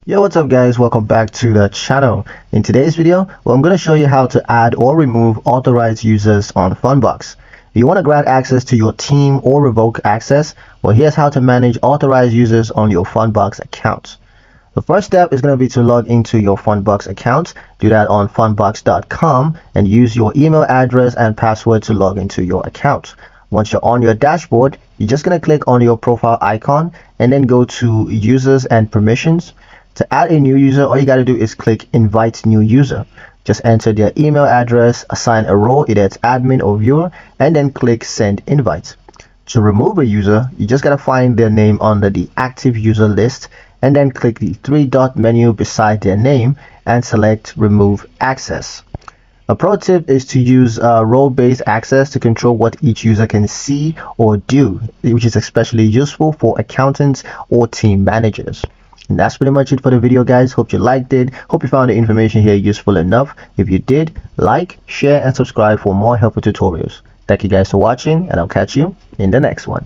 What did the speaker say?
Yo, what's up guys? Welcome back to the channel. In today's video, I'm going to show you how to add or remove authorized users on Fundbox. If you want to grant access to your team or revoke access, well, here's how to manage authorized users on your Fundbox account. The first step is going to be to log into your Fundbox account. Do that on fundbox.com and use your email address and password to log into your account. Once you're on your dashboard, you're just going to click on your profile icon and then go to users and permissions. To add a new user, all you got to do is click invite new user. Just enter their email address, assign a role, either it's admin or viewer, and then click send invite. To remove a user, you just got to find their name under the active user list and then click the three-dot menu beside their name and select remove access. A pro tip is to use role-based access to control what each user can see or do, which is especially useful for accountants or team managers. And that's pretty much it for the video, guys. Hope you liked it. Hope you found the information here useful enough. If you did, like, share, and subscribe for more helpful tutorials. Thank you guys for watching, and I'll catch you in the next one.